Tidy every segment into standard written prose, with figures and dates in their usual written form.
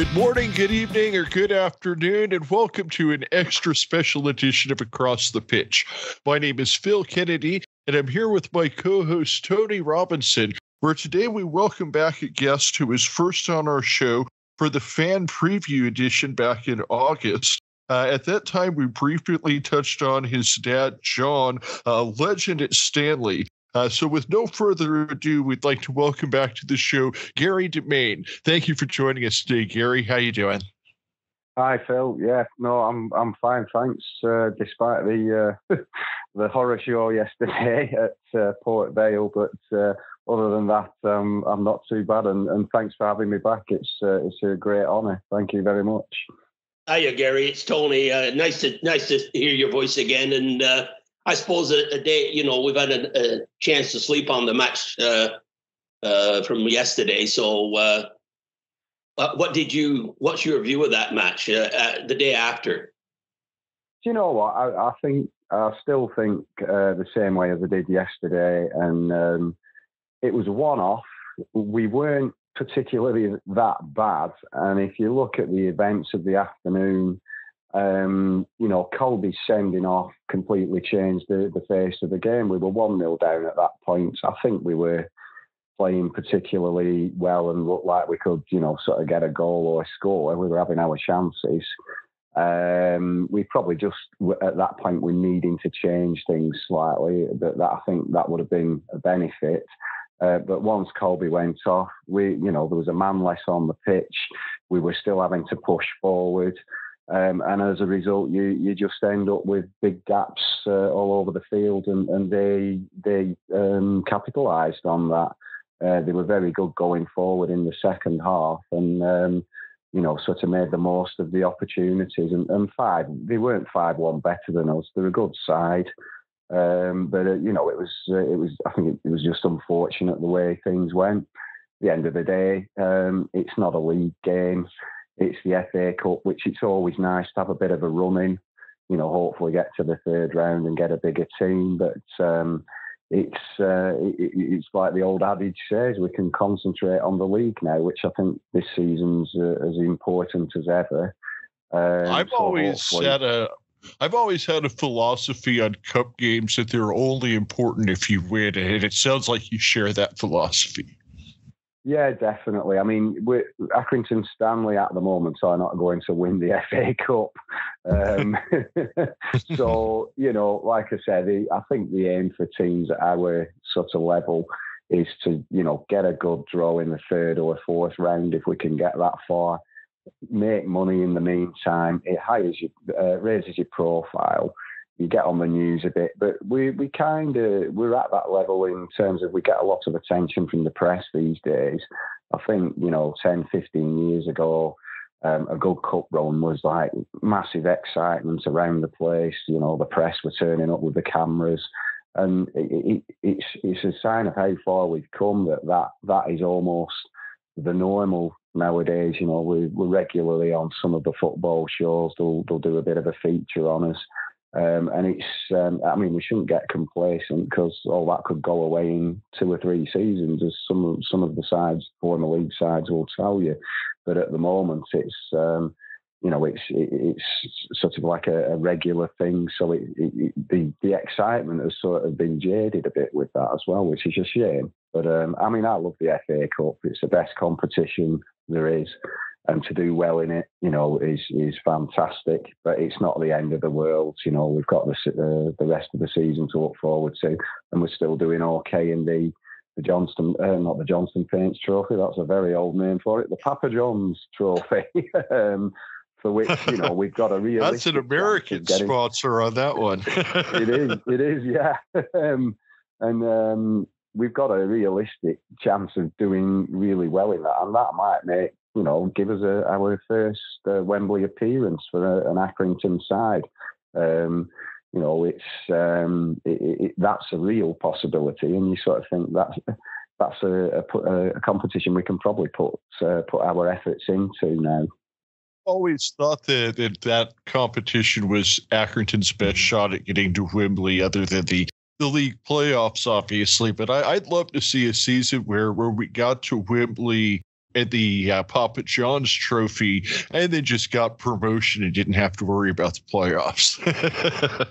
Good morning, good evening, or good afternoon, and welcome to an extra special edition of Across the Pitch. My name is Phil Kennedy, and I'm here with my co-host Tony Robinson, where today we welcome back a guest who was first on our show for the fan preview edition back in August. At that time, we briefly touched on his dad, John, a legend at Stanley. So with no further ado, we'd like to welcome back to the show Gary De-Maine. Thank you for joining us today, Gary. How you doing? Hi, Phil. Yeah, no, I'm fine, thanks. Despite the the horror show yesterday at Port Vale, but other than that, I'm not too bad. And thanks for having me back. It's a great honour. Thank you very much. Hiya, Gary. It's Tony. Nice to hear your voice again. And I suppose a day, we've had a chance to sleep on the match from yesterday. So what's your view of that match the day after? Do you know what? I still think the same way as I did yesterday. And it was a one-off. We weren't particularly that bad. And if you look at the events of the afternoon, Colby's sending off completely changed the face of the game. We were 1-0 down at that point. I think we were playing particularly well and looked like we could, sort of get a goal or a score. We were having our chances. We probably just, at that point, were needing to change things slightly. That I think that would have been a benefit. But once Colby went off, there was a man less on the pitch. We were still having to push forward. And as a result, you just end up with big gaps all over the field, and they capitalised on that. They were very good going forward in the second half, and sort of made the most of the opportunities. And they weren't 5-1 better than us. They're a good side, but it was. I think it was just unfortunate the way things went. At the end of the day, it's not a league game. It's the FA Cup, which it's always nice to have a bit of a run in, hopefully get to the third round and get a bigger team. But it's like the old adage says, we can concentrate on the league now, which I think this season's as important as ever. I've always had a philosophy on cup games that they're only important if you win, and it sounds like you share that philosophy. Yeah, definitely. I mean, Accrington Stanley at the moment are not going to win the FA Cup. So, like I said, I think the aim for teams at our sort of level is to, get a good draw in the third or fourth round if we can get that far. Make money in the meantime. It raises your profile. You get on the news a bit, but we're at that level in terms of we get a lot of attention from the press these days. I think, 10, 15 years ago, a good cup run was like massive excitement around the place. The press were turning up with the cameras, and it's a sign of how far we've come that is almost the normal nowadays. We're regularly on some of the football shows. They'll do a bit of a feature on us. And it's, we shouldn't get complacent because all that could go away in 2 or 3 seasons, as some of the sides, former league sides, will tell you. But at the moment, it's sort of like a regular thing. So the excitement has sort of been jaded a bit with that as well, which is a shame. But I love the FA Cup. It's the best competition there is. And to do well in it, is fantastic. But it's not the end of the world. We've got the rest of the season to look forward to, and we're still doing okay in the Johnston, not the Johnston Paints Trophy. That's a very old name for it. The Papa John's Trophy, for which we've got a real. That's an American sponsor on that one. It is, yeah. And we've got a realistic chance of doing really well in that, and that might make. Give us our first Wembley appearance for an Accrington side. That's a real possibility, and you sort of think that's a competition we can probably put our efforts into now. Always thought that competition was Accrington's best shot at getting to Wembley, other than the league playoffs, obviously. But I'd love to see a season where we got to Wembley at the Papa John's Trophy, and then just got promotion and didn't have to worry about the playoffs.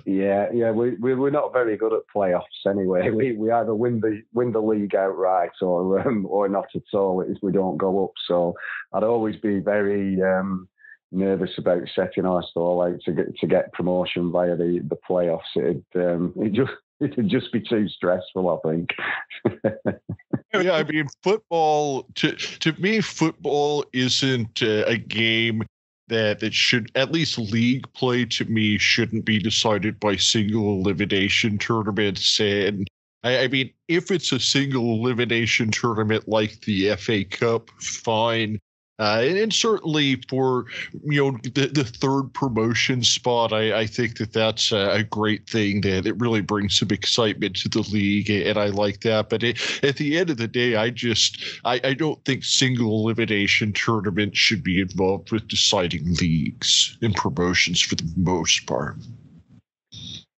yeah, we're not very good at playoffs anyway. We either win the league outright or not at all if we don't go up. So I'd always be very nervous about setting our stall out to get promotion via the playoffs. It'd just be too stressful, I think. Yeah, I mean, football, to me, football isn't a game that should, at least league play to me, shouldn't be decided by single elimination tournaments. And I mean, if it's a single elimination tournament like the FA Cup, fine. And certainly for, the third promotion spot, I think that's a great thing that it really brings some excitement to the league, and I like that. But at the end of the day, I don't think single elimination tournaments should be involved with deciding leagues and promotions for the most part.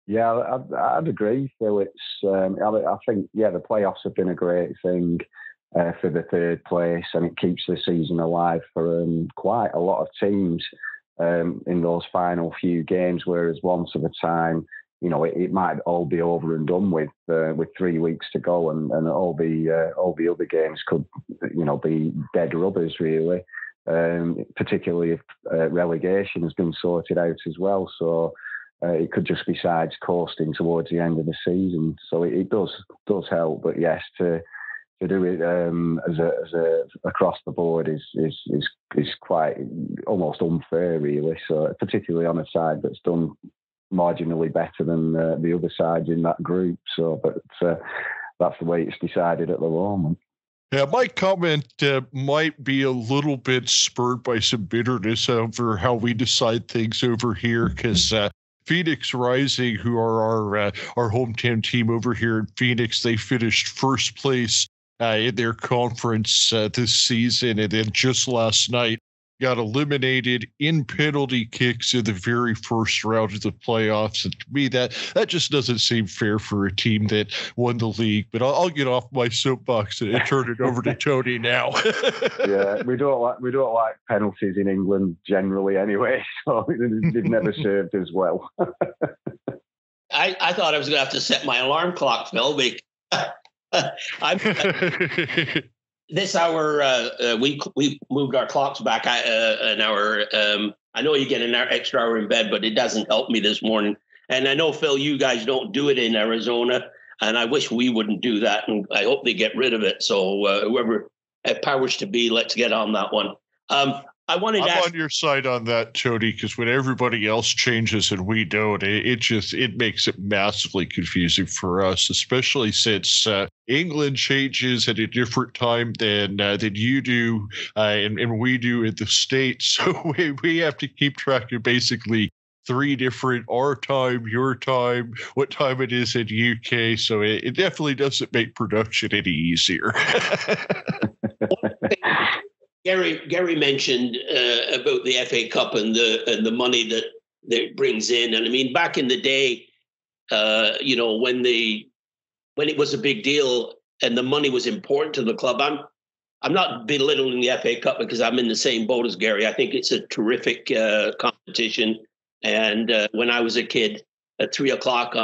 Yeah, I'd agree, Phil. I think, the playoffs have been a great thing for the third place, and it keeps the season alive for quite a lot of teams in those final few games. Whereas once at a time, it might all be over and done with 3 weeks to go, and all the other games could, be dead rubbers really. Particularly if relegation has been sorted out as well. So it could just be sides coasting towards the end of the season. So it does help. But yes, to do it as a across the board is quite almost unfair, really. So particularly on a side that's done marginally better than the other sides in that group. So, but that's the way it's decided at the moment. Yeah, my comment might be a little bit spurred by some bitterness over how we decide things over here, because Phoenix Rising, who are our hometown team over here in Phoenix, they finished first place in their conference this season, and then just last night got eliminated in penalty kicks in the very first round of the playoffs. And to me, that just doesn't seem fair for a team that won the league. But I'll get off my soapbox and turn it over to Tony now. Yeah, we don't like penalties in England generally anyway, so they've never served as well. I thought I was going to have to set my alarm clock, Phil. This hour, we moved our clocks back an hour. I know you get an extra hour in bed, but it doesn't help me this morning. And I know, Phil, you guys don't do it in Arizona, and I wish we wouldn't do that. And I hope they get rid of it. So whoever powers to be, let's get on that one. I'm on your side on that, Tony, because when everybody else changes and we don't, it makes it massively confusing for us, especially since England changes at a different time than you do and we do in the States. So we have to keep track of basically 3 different our time, your time, what time it is in UK. So it definitely doesn't make production any easier. Gary mentioned about the FA Cup and the money that it brings in, and I mean, back in the day, when it was a big deal and the money was important to the club. I'm not belittling the FA Cup because I'm in the same boat as Gary. I think it's a terrific competition, and when I was a kid, at 3:00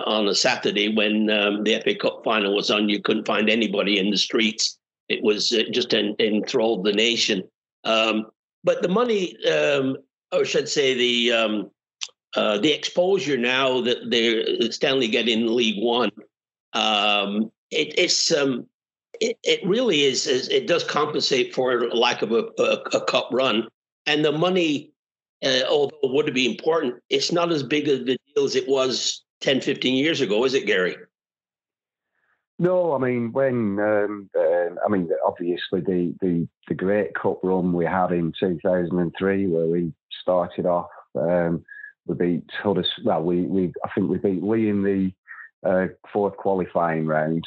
on a Saturday when the FA Cup final was on, you couldn't find anybody in the streets. It was just enthralled the nation. But the money, or should say the exposure now that they're Stanley getting League One, it really is. It does compensate for lack of a cup run, and the money, although it would be important, it's not as big a deal as it was 10, 15 years ago, is it, Gary? No, I mean obviously the great cup run we had in 2003, where we started off, we beat Huddersfield. Well, I think we beat Lee in the fourth qualifying round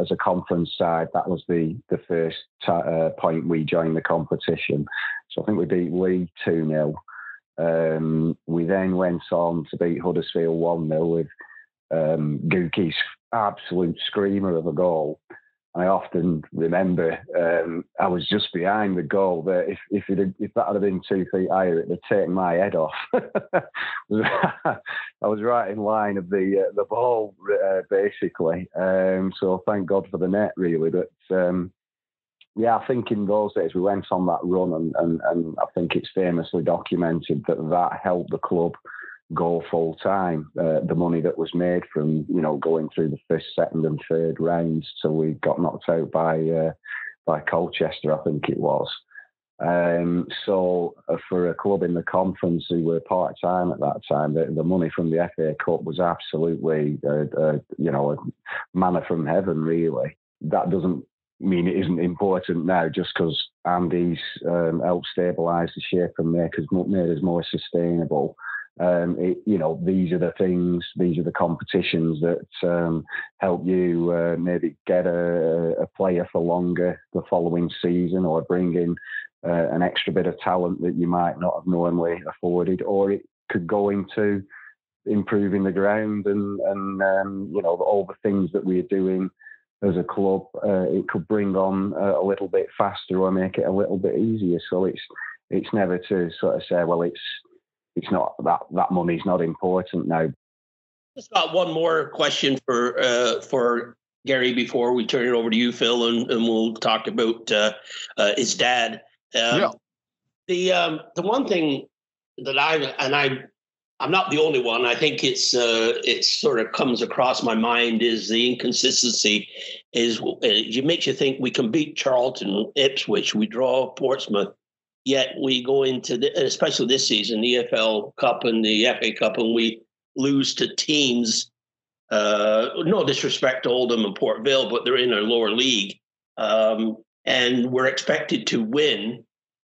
as a conference side. That was the first point we joined the competition. So I think we beat Lee 2-0. We then went on to beat Huddersfield 1-0 with Gookie's absolute screamer of a goal. I often remember I was just behind the goal. That if that had been 2 feet higher, it'd have taken my head off. I was right in line of the ball, basically. So thank God for the net, really. But yeah, I think in those days we went on that run, and I think it's famously documented that helped the club go full time. The money that was made from going through the first, second, and third rounds till we got knocked out by Colchester, I think it was. So for a club in the conference who were part time at that time, the money from the FA Cup was absolutely a manna from heaven. Really, that doesn't mean it isn't important now, just because Andy's helped stabilise the ship and made us more sustainable. These are the things, these are the competitions that help you maybe get a player for longer the following season, or bring in an extra bit of talent that you might not have normally afforded, or it could go into improving the ground and all the things that we're doing as a club. It could bring on a little bit faster or make it a little bit easier. So it's never to sort of say, well, it's not that money's not important now. Just got one more question for Gary before we turn it over to you, Phil, and we'll talk about his dad. The one thing that I'm not the only one. I think it sort of comes across my mind is the inconsistency. It makes you think we can beat Charlton, Ipswich, we draw Portsmouth, yet we go into especially this season, the EFL Cup and the FA Cup, and we lose to teams. No disrespect to Oldham and Port Vale, but they're in a lower league, and we're expected to win.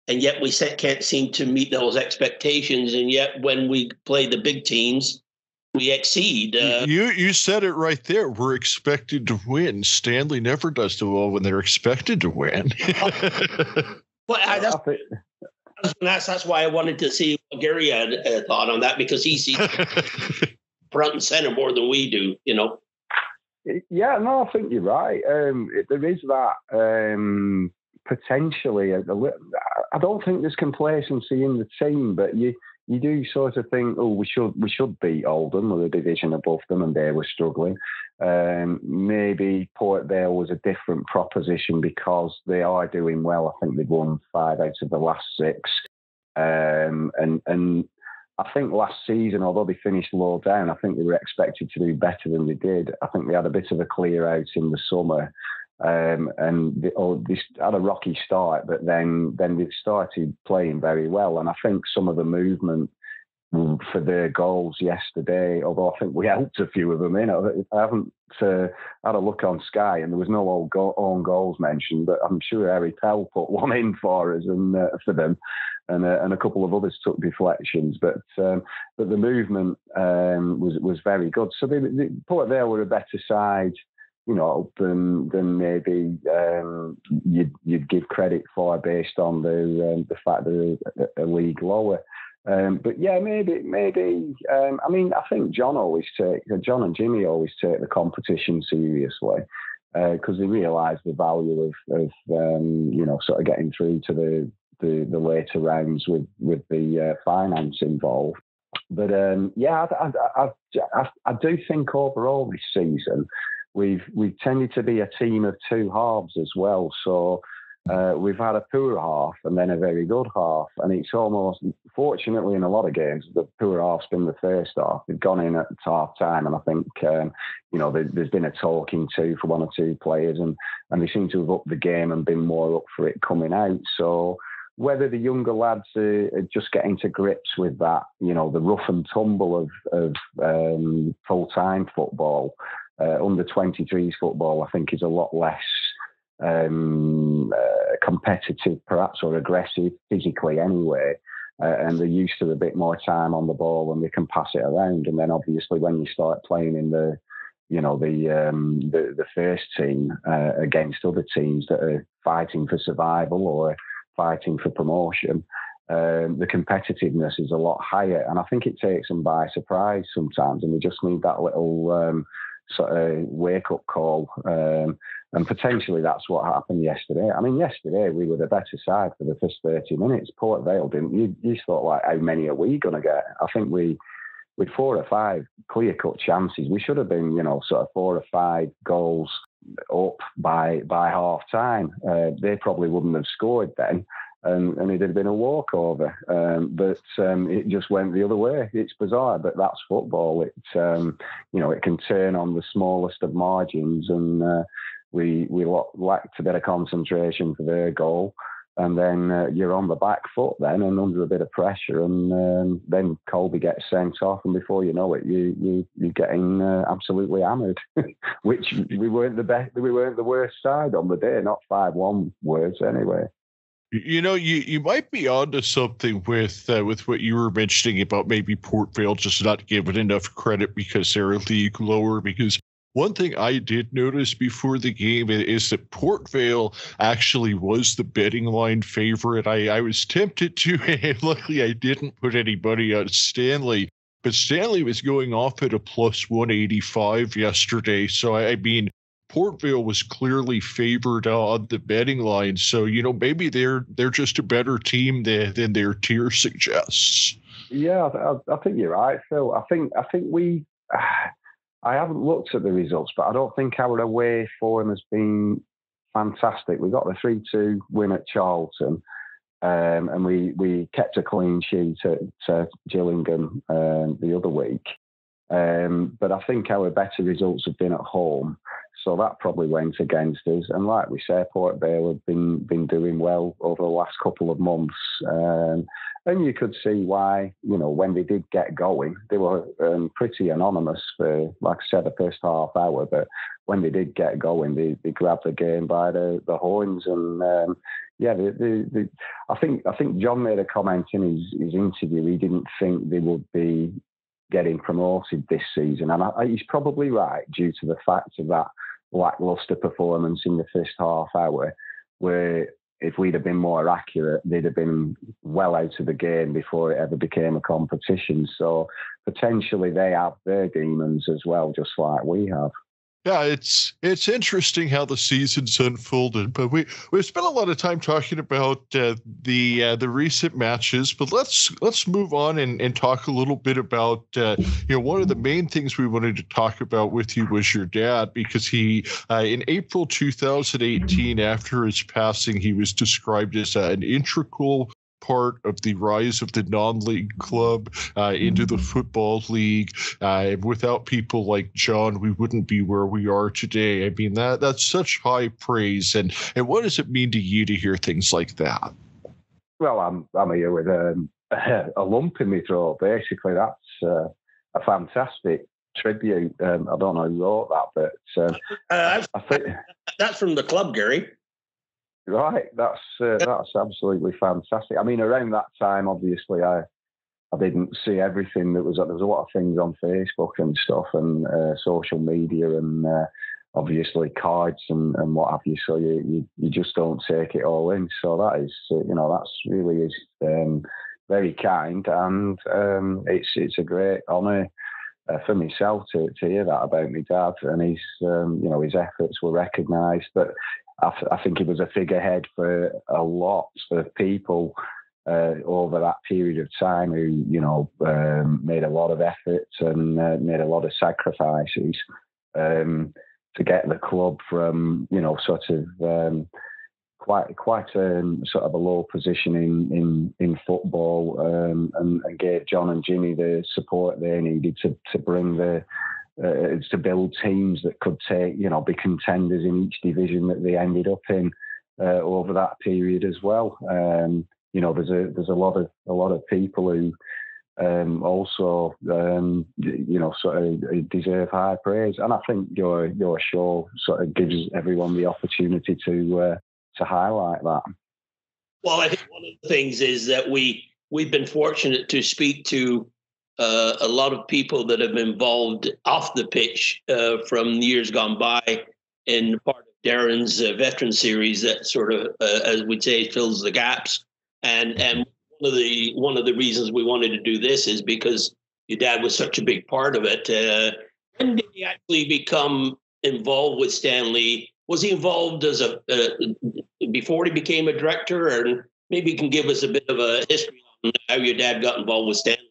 And yet we can't seem to meet those expectations. And yet when we play the big teams, we exceed. You said it right there. We're expected to win. Stanley never does too well when they're expected to win. But that's why I wanted to see what Gary had a thought on that, because he sees front and center more than we do, Yeah, no, I think you're right. There is that potentially. I don't think there's complacency in the team, but you do sort of think, oh, we should beat Oldham, we're a division above them, and they were struggling. Maybe Port Vale was a different proposition because they are doing well. I think they've won 5 out of the last 6, and I think last season, although they finished low down, I think they were expected to do better than they did. I think they had a bit of a clear out in the summer. And they had a rocky start, but then they started playing very well. And I think some of the movement for their goals yesterday, although I think we helped a few of them in. I haven't had a look on Sky, and there was no own goals mentioned, but I'm sure Harry Pell put one in for us and for them, and a couple of others took deflections. But the movement was very good. So Port Vale were a better side, than maybe you'd give credit for based on the fact that they're a league lower. But yeah, maybe. I mean, I think John and Jimmy always take the competition seriously because they realise the value of sort of getting through to the later rounds with the finance involved. But yeah, I do think overall this season we've tended to be a team of 2 halves as well. So we've had a poor half and then a very good half. And it's almost, fortunately, in a lot of games, the poor half's been the first half. They've gone in at half time. And I think, there's been a talking to for 1 or 2 players and they seem to have upped the game and been more up for it coming out. So whether the younger lads are just getting to grips with that, the rough and tumble of full-time football, under 23s football, I think, is a lot less competitive, perhaps, or aggressive physically anyway. And they're used to a bit more time on the ball and they can pass it around. And then obviously when you start playing in the first team against other teams that are fighting for survival or fighting for promotion, the competitiveness is a lot higher. And I think it takes them by surprise sometimes. And they just need that little sort of wake-up call. And potentially that's what happened yesterday. I mean, yesterday we were the better side for the first 30 minutes. Port Vale didn't. You thought, like, how many are we going to get? I think with 4 or 5 clear-cut chances, we should have been, sort of 4 or 5 goals up by half time. They probably wouldn't have scored then, and it'd have been a walkover. But it just went the other way. It's bizarre, but that's football. It can turn on the smallest of margins, and we lacked a bit of concentration for their goal. And then you're on the back foot then and under a bit of pressure, and then Colby gets sent off, and before you know it, you're getting absolutely hammered. Which we weren't the best, we weren't the worst side on the day, not 5-1 words anyway. You might be onto something with what you were mentioning about maybe Port Vale just not given enough credit because they're a league lower. Because one thing I did notice before the game is that Port Vale actually was the betting line favorite. I was tempted to, and luckily I didn't put any money on Stanley. But Stanley was going off at a plus 185 yesterday. So, I mean, Port Vale was clearly favored on the betting line. So, maybe they're just a better team than their tier suggests. Yeah, I think you're right, Phil. I think we... I haven't looked at the results, but I don't think our away form has been fantastic. We got the 3-2 win at Charlton, and we kept a clean sheet at Gillingham the other week. But I think our better results have been at home, so that probably went against us. And like we say, Port Vale have been doing well over the last couple of months. And you could see why, when they did get going, they were pretty anonymous for, like I said, the first half hour. But when they did get going, they grabbed the game by the horns. And I think John made a comment in his interview. He didn't think they would be getting promoted this season. And he's probably right, due to the fact of that lacklustre performance in the first half hour, where if we'd have been more accurate, they'd have been well out of the game before it ever became a competition. So potentially they have their demons as well, just like we have. Yeah, it's interesting how the season's unfolded, but we've spent a lot of time talking about the recent matches. But let's move on and talk a little bit about one of the main things we wanted to talk about with you was your dad, because he in April 2018, after his passing, he was described as an integral part of the rise of the non-league club into the football league. Without people like John, we wouldn't be where we are today. I mean, that's such high praise. And what does it mean to you to hear things like that? Well, I'm here with a lump in my throat. Basically, that's a fantastic tribute. I don't know who wrote that, but I think that's from the club, Gary. Right, that's absolutely fantastic. I mean, around that time, obviously, I didn't see everything that was. There was a lot of things on Facebook and stuff, and social media, and obviously cards and what have you. So you just don't take it all in. So that is, that's really is very kind, and it's a great honour for myself to hear that about my dad, and his efforts were recognised. But I think he was a figurehead for a lot of people over that period of time who, made a lot of efforts and made a lot of sacrifices to get the club from, sort of quite sort of a low position in football, and gave John and Jimmy the support they needed to bring to build teams that could be contenders in each division that they ended up in over that period as well. There's a lot of people who also sort of deserve high praise, and I think your show sort of gives everyone the opportunity to highlight that. Well, I think one of the things is that we've been fortunate to speak to a lot of people that have been involved off the pitch from years gone by in part of Darren's veteran series that sort of, as we'd say, fills the gaps. And one of the reasons we wanted to do this is because your dad was such a big part of it. when did he actually become involved with Stanley? Was he involved as before he became a director, or maybe you can give us a bit of a history on how your dad got involved with Stanley?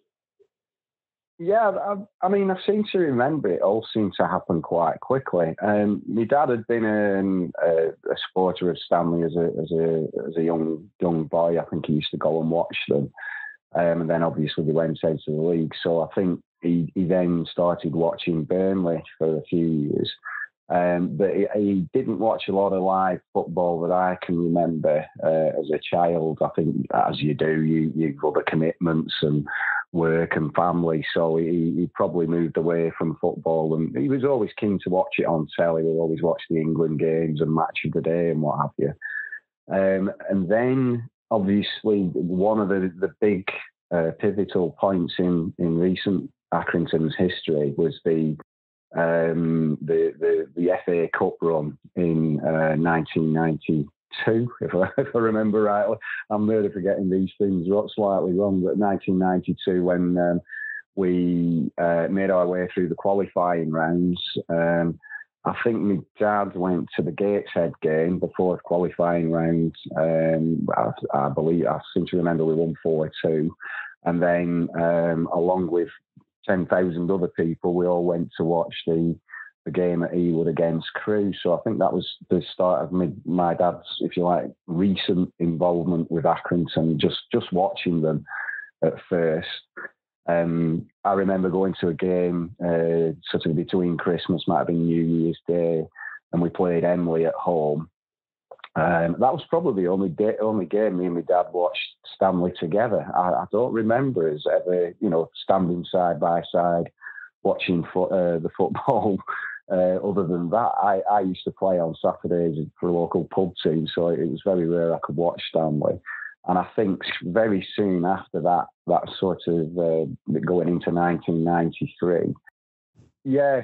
Yeah, I mean, I seem to remember it all seemed to happen quite quickly. My dad had been a supporter of Stanley as a young boy. I think he used to go and watch them, and then obviously they went out to the league. So I think he then started watching Burnley for a few years. But he didn't watch a lot of live football that I can remember as a child. I think, as you do, you've other commitments and work and family. So he probably moved away from football, and he was always keen to watch it on telly. We always watched the England games and Match of the Day and what have you. And then, obviously, one of the big pivotal points in recent Accrington's history was the FA Cup run in 1992, if I remember rightly. I'm murder for getting these things slightly wrong, but 1992 when we made our way through the qualifying rounds. I think my dad went to the Gateshead game, the fourth qualifying round. I seem to remember we won 4-2. And then along with 10,000 other people, we all went to watch the game at Ewood against Crewe. So I think that was the start of my dad's, if you like, recent involvement with Accrington, just watching them at first. I remember going to a game sort of between Christmas, might have been New Year's Day, and we played Emley at home. That was probably the only game me and my dad watched Stanley together. I don't remember us ever, standing side by side watching the football. Other than that, I used to play on Saturdays for a local pub team, so it was very rare I could watch Stanley. And I think very soon after that sort of going into 1993. Yeah,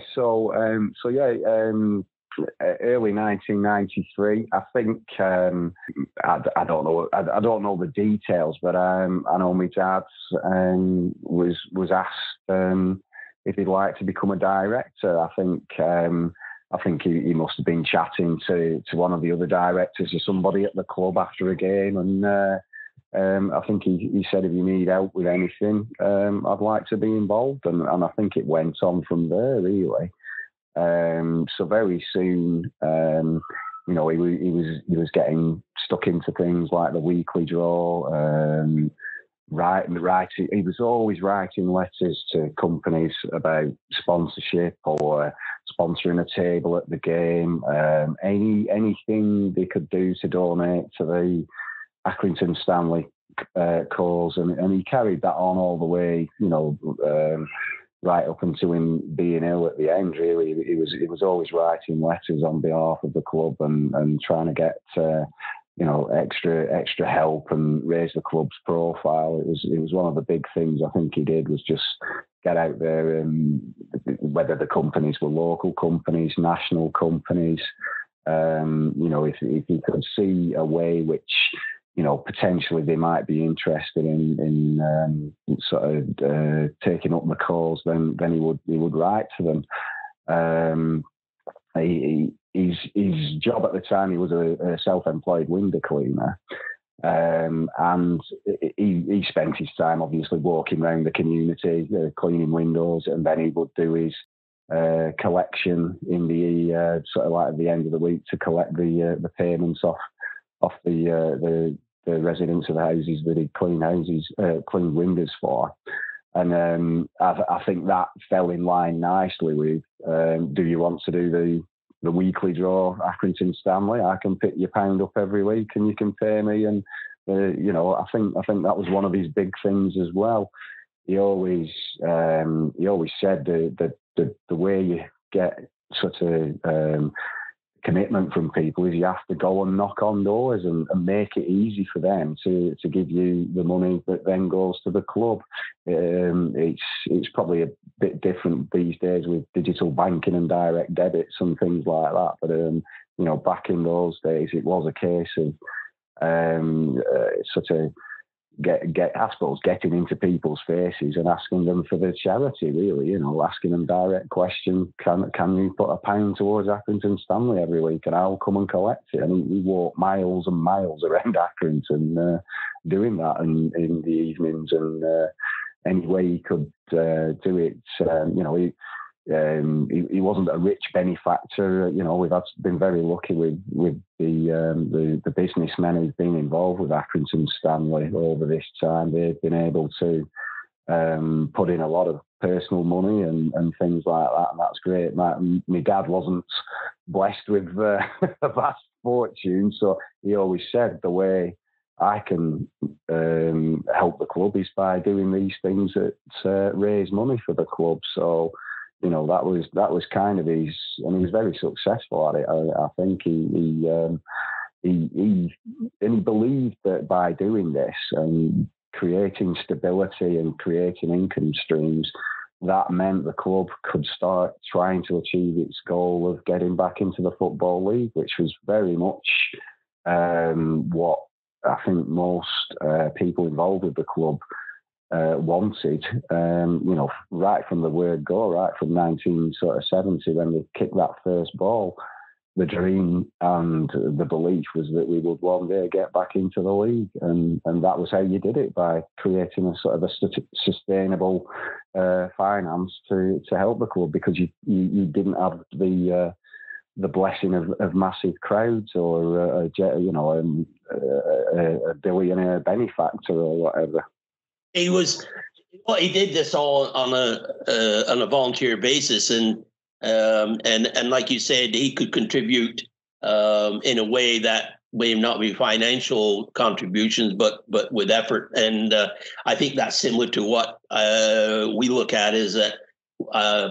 early 1993. I think I don't know the details, but I know my dad was asked if he'd like to become a director. I think he must have been chatting to one of the other directors or somebody at the club after a game, and I think he said, if you need help with anything, I'd like to be involved, and I think it went on from there really. So very soon, he was getting stuck into things like the weekly draw, writing. He was always writing letters to companies about sponsorship or sponsoring a table at the game, anything they could do to donate to the Accrington Stanley cause, and he carried that on all the way, right up until him being ill at the end. Really, he was always writing letters on behalf of the club and trying to get extra help and raise the club's profile. It was one of the big things I think he did, was just get out there, and whether the companies were local companies, national companies, if he could see a way which potentially they might be interested in sort of taking up the cause, then he would write to them. His job at the time, he was a self-employed window cleaner, and he spent his time obviously walking around the community, cleaning windows, and then he would do his collection in the sort of like at the end of the week to collect the payments off the residents of the houses that he'd clean windows for. And I think that fell in line nicely with, do you want to do the weekly draw, Accrington Stanley? I can pick your pound up every week and you can pay me. And, I think that was one of his big things as well. He always said that the way you get sort of commitment from people is you have to go and knock on doors and make it easy for them to give you the money that then goes to the club. It's probably a bit different these days with digital banking and direct debits and things like that. But back in those days, it was a case of sort of I suppose, getting into people's faces and asking them for the charity, really, asking them direct questions. Can you put £1 towards Accrington Stanley every week and I'll come and collect it? I mean, we walk miles and miles around Accrington doing that in the evenings, and any way he could do it. He wasn't a rich benefactor. We've been very lucky with the businessmen who've been involved with Accrington Stanley over this time. They've been able to put in a lot of personal money and things like that, and that's great. My dad wasn't blessed with a vast fortune, so he always said the way I can help the club is by doing these things that raise money for the club. So, that was kind of his, and he was very successful at it. I think he believed that by doing this and creating stability and creating income streams, that meant the club could start trying to achieve its goal of getting back into the Football League, which was very much what I think most people involved with the club wanted, right from the word go, right from 1970 when they kicked that first ball. The dream and the belief was that we would one day get back into the league, and that was how you did it, by creating a sort of a sustainable finance to help the club, because you didn't have the blessing of massive crowds or a billionaire benefactor or whatever. He did this all on a volunteer basis, and like you said, he could contribute in a way that may not be financial contributions, but with effort. And I think that's similar to what we look at is that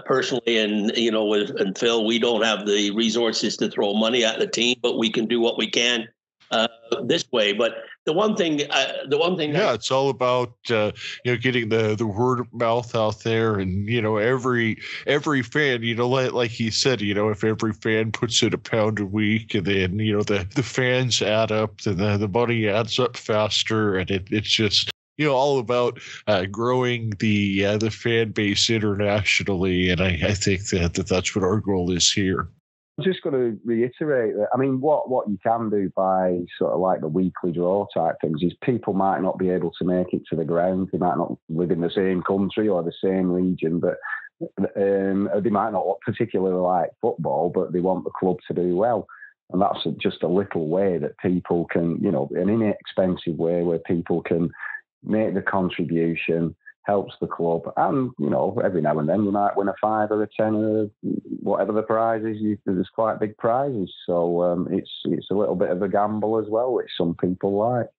personally, and with Phil, we don't have the resources to throw money at the team, but we can do what we can this way. But the one thing, it's all about getting the word of mouth out there, and every fan, like he said, if every fan puts in £1 a week, and then the fans add up, then the money adds up faster, and it's just all about growing the fan base internationally, and I think that's what our goal is here. I'm just going to reiterate that. I mean, what you can do by sort of like the weekly draw type things is people might not be able to make it to the ground. They might not live in the same country or the same region, but they might not particularly like football, but they want the club to do well. And that's just a little way that people can, an inexpensive way where people can make the contribution, helps the club, and every now and then you might win a 5 or a 10 or whatever the prize is. There's quite big prizes, so it's a little bit of a gamble as well, which some people like.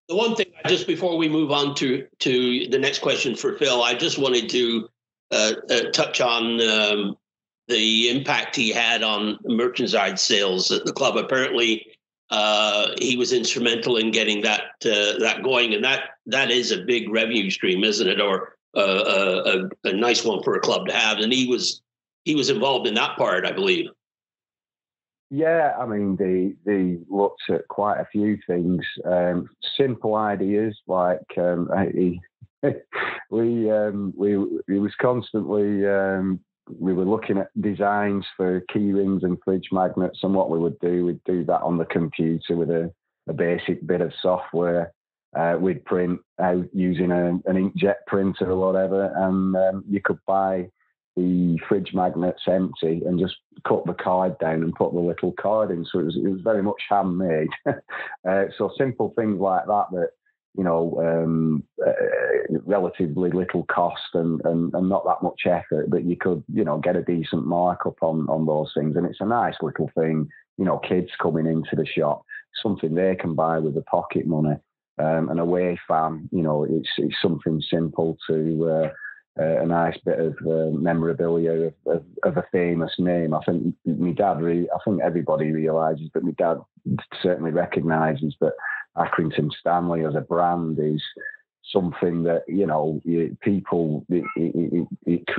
The one thing, just before we move on to the next question for Phil, I just wanted to touch on the impact he had on merchandise sales at the club. Apparently, he was instrumental in getting that going, and that is a big revenue stream, isn't it? Or a nice one for a club to have. And he was involved in that part, I believe. Yeah, I mean, they looked at quite a few things, simple ideas like he was constantly. We were looking at designs for key rings and fridge magnets, and what we'd do that on the computer with a basic bit of software. We'd print out using an inkjet printer or whatever, and you could buy the fridge magnets empty and just cut the card down and put the little card in. So it was very much handmade. So simple things like that relatively little cost and not that much effort, but you could, get a decent markup on those things. And it's a nice little thing, kids coming into the shop, something they can buy with the pocket money. An away fan, it's something simple to a nice bit of memorabilia of a famous name. I think my dad I think everybody realises, but my dad certainly recognises that Accrington Stanley as a brand is something that people it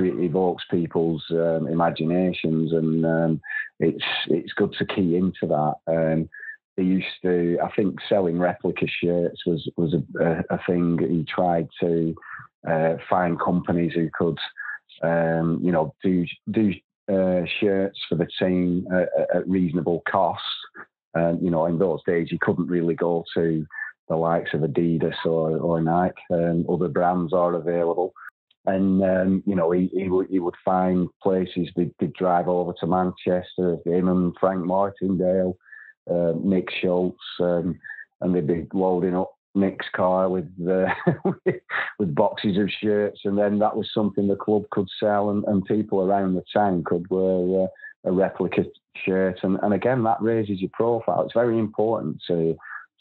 evokes people's imaginations, and it's good to key into that. they used to, I think selling replica shirts was a thing. He tried to find companies who could, do shirts for the team at reasonable cost. In those days, you couldn't really go to the likes of Adidas or Nike. Other brands are available. And, he would find places. They'd drive over to Manchester, him and Frank Martindale, Nick Schultz, and they'd be loading up Nick's car with with boxes of shirts. And then that was something the club could sell, and people around the town could wear a replica shirt. And again, that raises your profile. It's very important to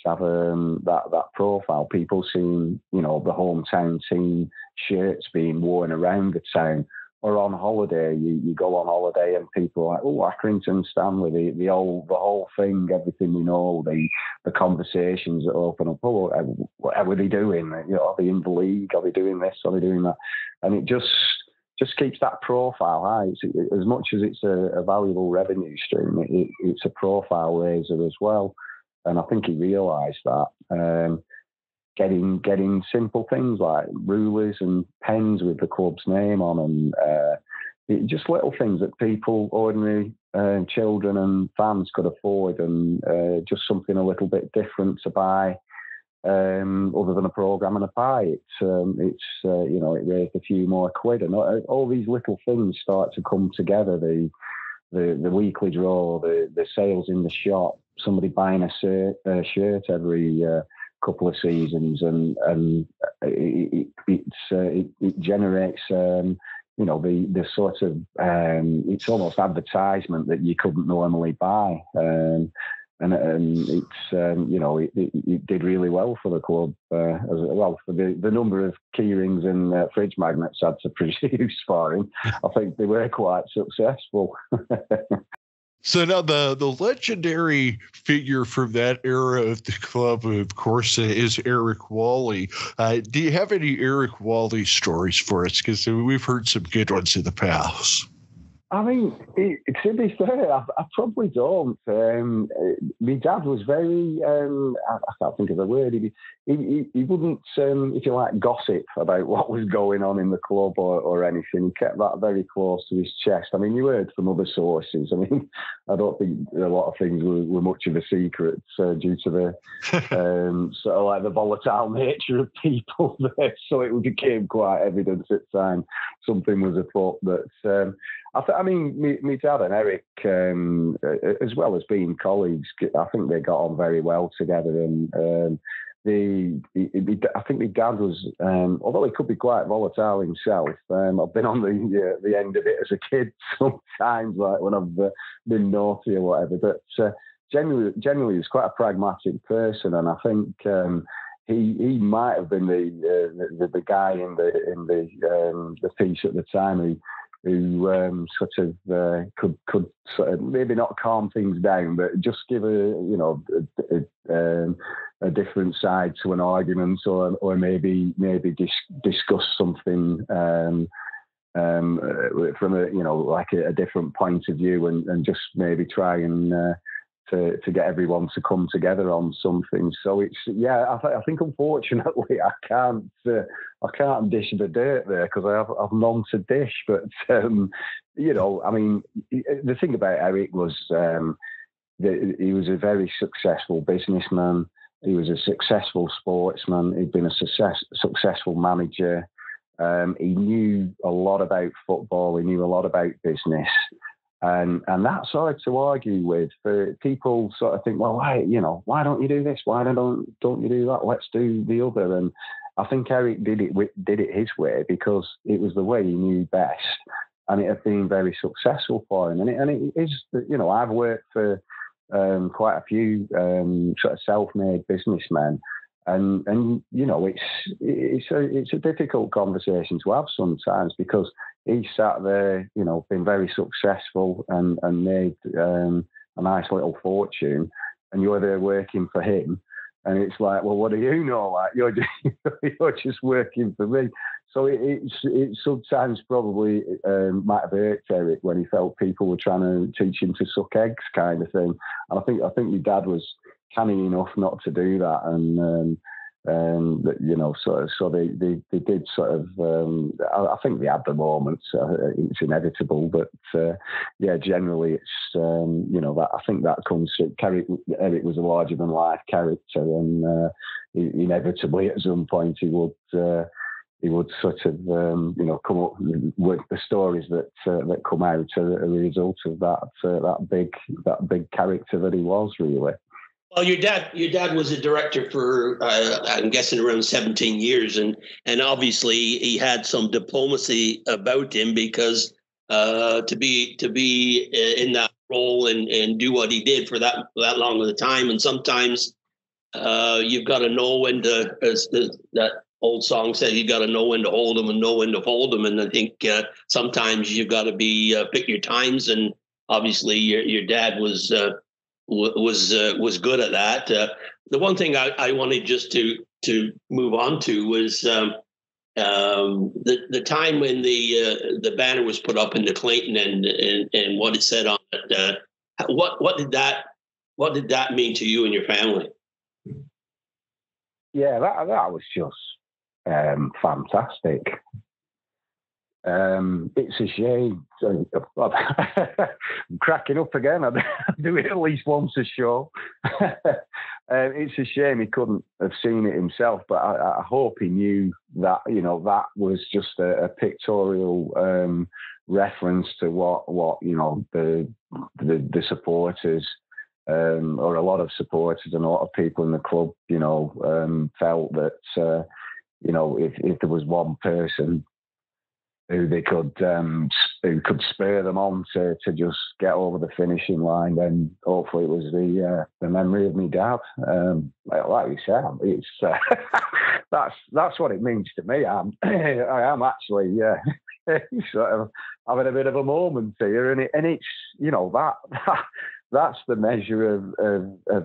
have that profile. People seeing, the hometown team shirts being worn around the town, or on holiday. You go on holiday and people are like, oh, Accrington Stanley, the whole thing, everything we know, the conversations that open up. Oh, what are they doing? Are they in the league? Are they doing this? Are they doing that? And it just keeps that profile high. As much as it's a valuable revenue stream, it's a profile raiser as well. And I think he realised that. Getting simple things like rulers and pens with the club's name on, and just little things that people, ordinary children and fans could afford, and just something a little bit different to buy, other than a programme and a pie. It raised a few more quid, and all these little things start to come together. The weekly draw, the sales in the shop, somebody buying a shirt every couple of seasons, and it generates the sort of it's almost advertisement that you couldn't normally buy, and it's it did really well for the club, as well for the number of key rings and fridge magnets had to produce for him. I think they were quite successful. So now the legendary figure from that era of the club, of course, is Eric Wally. Do you have any Eric Wally stories for us? Because we've heard some good ones in the past. I mean, to be fair, I probably don't. My dad was very, I can't think of the word, he wouldn't, if you like, gossip about what was going on in the club or anything. He kept that very close to his chest. I mean, you heard from other sources. I mean, I don't think a lot of things were much of a secret due to the sort of like the volatile nature of people there. So it became quite evident at the time something was afoot. But I mean, my dad and Eric, as well as being colleagues, I think they got on very well together. And I think my dad was, although he could be quite volatile himself, I've been on the end of it as a kid sometimes, like when I've been naughty or whatever. But generally, he was quite a pragmatic person, and I think he might have been the guy in the piece at the time who sort of could sort of maybe not calm things down, but just give a different side to an argument, or maybe discuss something from a different point of view, and just maybe try and to get everyone to come together on something. So it's I think unfortunately I can't dish the dirt there, because I've none to dish. But I mean, the thing about Eric was he was a very successful businessman. He was a successful sportsman. He'd been a successful manager. He knew a lot about football. He knew a lot about business. And that's hard to argue with. For people sort of think, well, why don't you do this? Why don't you do that? Let's do the other. And I think Eric did it his way, because it was the way he knew best, and it had been very successful for him. And it is, I've worked for quite a few sort of self-made businessmen, and it's a difficult conversation to have sometimes, because he sat there, been very successful and made a nice little fortune, and you're there working for him, and it's like, well, what do you know? Like, you're just working for me. So it sometimes probably might have hurt Eric when he felt people were trying to teach him to suck eggs, kind of thing. And I think my dad was canny enough not to do that, and so they did sort of. I think they had the moments. It's inevitable, but generally it's that I think that comes. Eric was a larger than life character, and inevitably at some point he would sort of come up with the stories that come out as a result of that big character that he was, really. Well, your dad was a director for I'm guessing around 17 years, and obviously he had some diplomacy about him, because to be in that role and do what he did for that long of a time, and sometimes you've got to know when to, as that old song said, you got to know when to hold them and know when to fold them, and I think sometimes you've got to be pick your times, and obviously your dad was good at that. The one thing I wanted just to move on to was the time when the banner was put up in the Clayton and what it said on it. What did that mean to you and your family? Yeah, that was just fantastic. It's a shame. I'm cracking up again. I do it at least once a show. It's a shame he couldn't have seen it himself, but I hope he knew that that was just a pictorial reference to what the supporters or a lot of supporters and a lot of people in the club felt that if there was one person who they could spur them on to just get over the finishing line, then hopefully it was the memory of my dad. Like you said, it's that's what it means to me. I am actually sort of having a bit of a moment here, and it's that's the measure of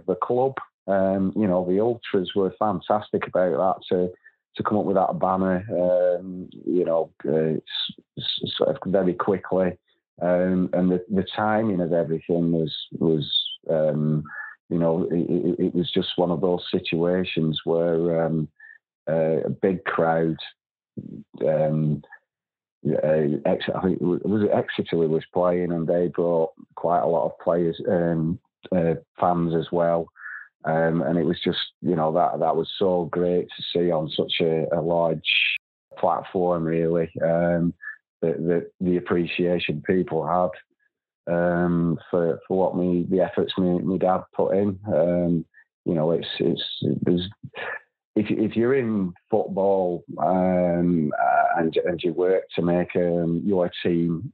the club. The ultras were fantastic about that to come up with that banner, sort of very quickly, and the timing of everything was it was just one of those situations where a big crowd. I think it was Exeter was playing, and they brought quite a lot of players, fans as well. And it was just, that was so great to see on such a large platform, really, the appreciation people had for what the efforts my dad put in. If you're in football and you work to make your team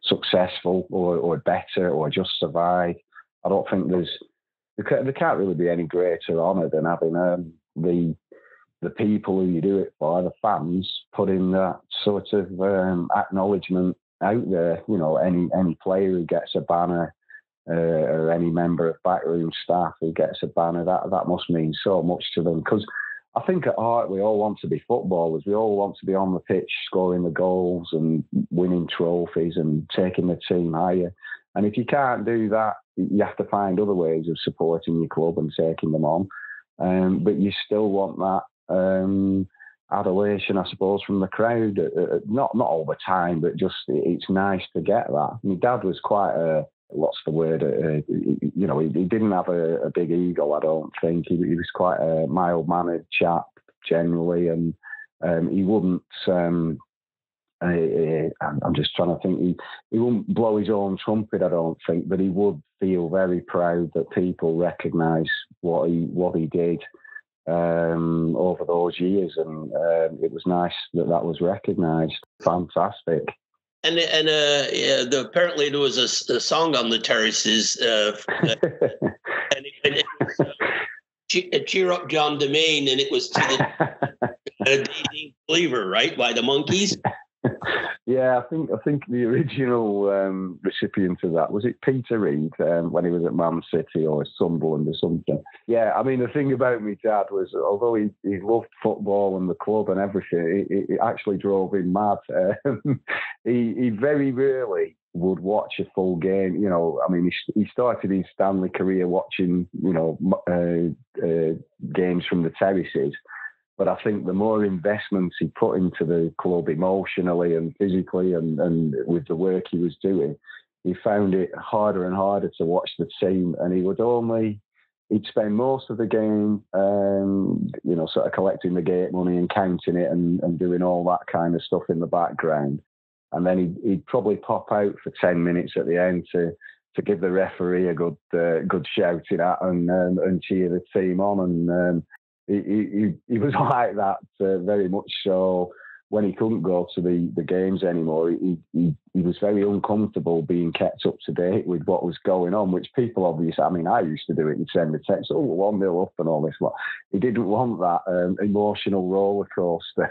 successful or better or just survive, I don't think there can't really be any greater honour than having the people who you do it for, the fans, putting that sort of acknowledgement out there. Any player who gets a banner, or any member of backroom staff who gets a banner, that must mean so much to them. Because I think at heart we all want to be footballers. We all want to be on the pitch scoring the goals and winning trophies and taking the team higher. And if you can't do that, you have to find other ways of supporting your club and taking them on. But you still want that adulation, I suppose, from the crowd. Not all the time, but just it's nice to get that. My dad was quite what's the word? He didn't have a big ego, I don't think. He was quite a mild-mannered chap generally, and he wouldn't. I'm just trying to think. He wouldn't blow his own trumpet, I don't think, but he would feel very proud that people recognise what he did over those years, and it was nice that was recognised. Fantastic. And apparently there was a song on the terraces, and it was "Cheer Up, John De-Maine," and it was to the Believer, right, by the Monkees. Yeah, I think the original recipient of that was it Peter Reid when he was at Man City or Sunderland or something. Yeah, I mean the thing about my dad was, although he loved football and the club and everything, it actually drove him mad. He very rarely would watch a full game. You know, I mean, he started his Stanley career watching, you know, games from the terraces. But I think the more investments he put into the club emotionally and physically and with the work he was doing, he found it harder and harder to watch the team. And he'd spend most of the game, you know, sort of collecting the gate money and counting it and doing all that kind of stuff in the background. And then he'd probably pop out for 10 minutes at the end to give the referee a good shouting at and cheer the team on. And he was like that very much so. When he couldn't go to the games anymore, he was very uncomfortable being kept up to date with what was going on, which people obviously, I mean, I used to do it. He'd send a text, 1-0 up and all this. He didn't want that emotional roller coaster.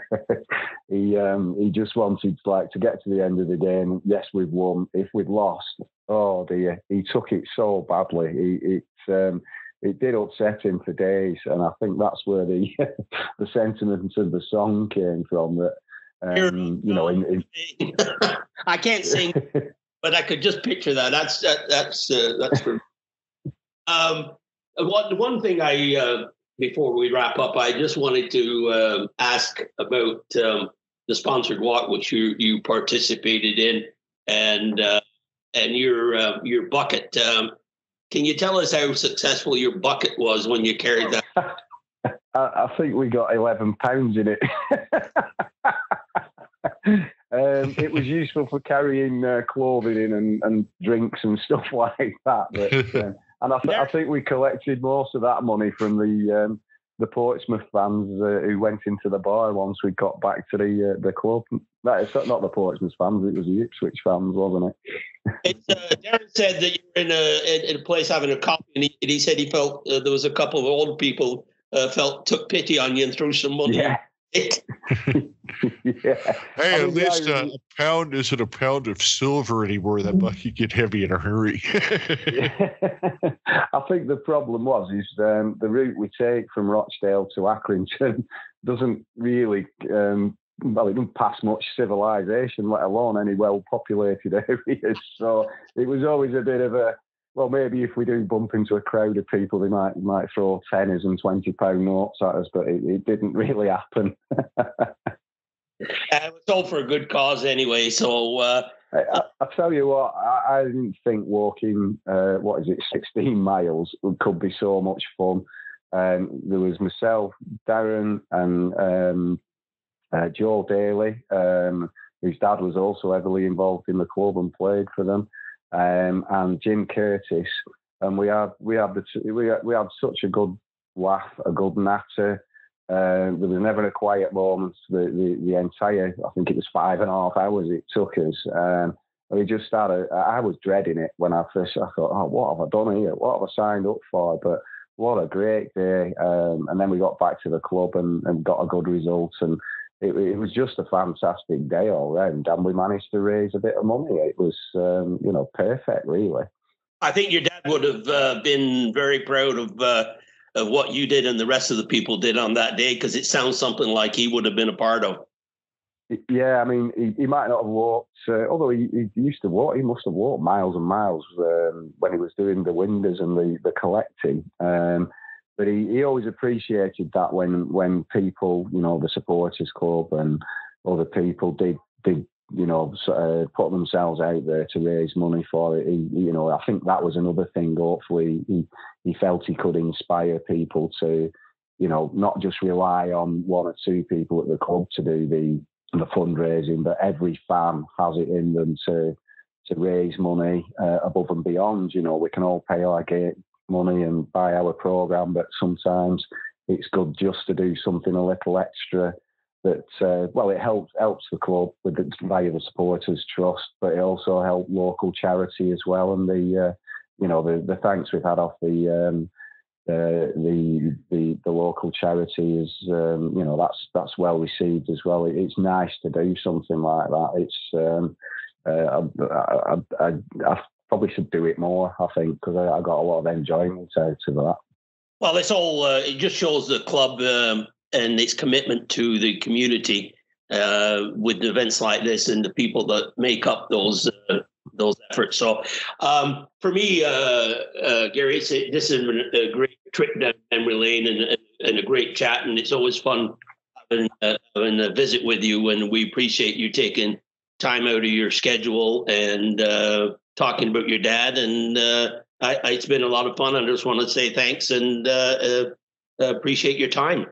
He just wanted to get to the end of the game. Yes, we've won. If we'd lost, oh dear, he took it so badly. It did upset him for days, and I think that's where the the sentiment of the song came from. That you know, I can't sing, but I could just picture that. That's for one thing. Before we wrap up, I just wanted to ask about the sponsored walk, which you participated in, and your bucket. Can you tell us how successful your bucket was when you carried that? I think we got 11 pounds in it. It was useful for carrying clothing in and drinks and stuff like that. But, and I think we collected most of that money from the Portsmouth fans who went into the bar once we got back to the club. It's not the Portsmouth fans; it was the Ipswich fans, wasn't it? Darren said that you were in a place having a coffee, and he said he felt there was a couple of old people took pity on you and threw some money. Yeah. Yeah. Hey, at least a pound isn't a pound of silver anymore. That bucket get heavy in a hurry. Yeah. I think the problem is the route we take from Rochdale to Accrington doesn't really, it doesn't pass much civilization, let alone any well-populated areas. So it was always a bit of a, well, maybe if we do bump into a crowd of people, they might throw tennies and £20 notes at us, but it didn't really happen. It was all for a good cause anyway. So I tell you what, I didn't think walking 16 miles could be so much fun. There was myself, Darren, and Joe Daly, whose dad was also heavily involved in the club and played for them, and Jim Curtis, and we had such a good laugh, a good natter. There was never a quiet moment. The entire, I think it was 5.5 hours it took us. We just started. I was dreading it when I thought, oh, what have I done here? What have I signed up for? But what a great day! And then we got back to the club and got a good result, and it was just a fantastic day all round. And we managed to raise a bit of money. It was, perfect, really. I think your dad would have been very proud of what you did and the rest of the people did on that day, because it sounds something like he would have been a part of. Yeah, I mean, he might not have walked, although he used to walk. He must have walked miles and miles when he was doing the windows and the collecting. But he always appreciated that when people, the supporters club and other people did put themselves out there to raise money for it. I think that was another thing. Hopefully, he felt he could inspire people to, not just rely on one or two people at the club to do the fundraising, but every fan has it in them to raise money above and beyond. We can all pay our gate money and buy our programme, but sometimes it's good just to do something a little extra that, it helps the club via the supporters' trust, but it also helped local charity as well. And the thanks we've had off the local charity is, that's well received as well. It's nice to do something like that. I probably should do it more, I think, because I got a lot of enjoyment out of that. Well, it's all, it just shows the club and its commitment to the community with events like this and the people that make up those those efforts. So for me, Gary, this has been a great trip down memory lane and a great chat, and it's always fun having a visit with you, and we appreciate you taking time out of your schedule and talking about your dad. And it's been a lot of fun. I just want to say thanks and appreciate your time.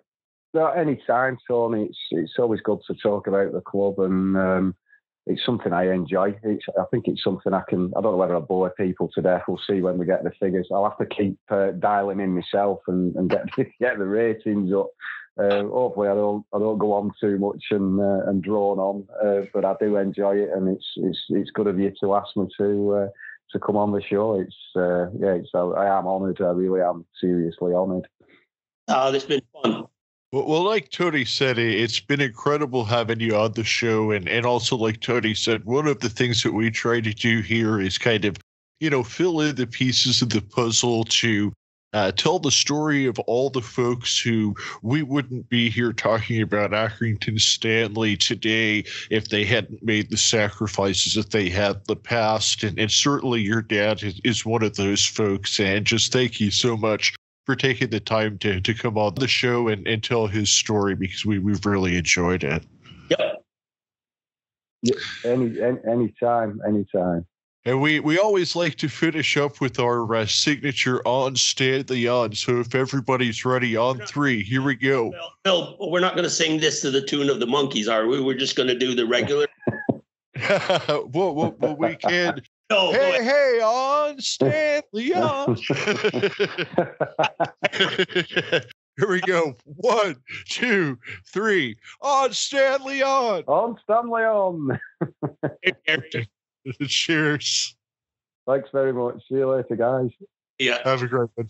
No, any time, Tony. It's always good to talk about the club, and it's something I enjoy. I think it's something I don't know whether I bore people to death. We'll see when we get the figures. I'll have to keep dialing in myself and get the ratings up. Hopefully I don't go on too much and drawn on, but I do enjoy it, and it's good of you to ask me to come on the show. I am honoured. I really am seriously honoured. It's been fun. Well, like Tony said, it's been incredible having you on the show. And also, like Tony said, one of the things that we try to do here is kind of, fill in the pieces of the puzzle to tell the story of all the folks who we wouldn't be here talking about Accrington Stanley today if they hadn't made the sacrifices that they had in the past. And certainly your dad is one of those folks. And just thank you so much for taking the time to come on the show and tell his story, because we've really enjoyed it. Yep. Yeah, anytime. And we always like to finish up with our signature on Stanley on. So if everybody's ready, on 3, here we go. Bill, we're not going to sing this to the tune of the Monkees, are we? We're just going to do the regular. well, we can. Oh, hey, on Stanley on. Here we go. 1, 2, 3. On Stanley on. On Stanley on. Cheers. Thanks very much. See you later, guys. Yeah. Have a great one.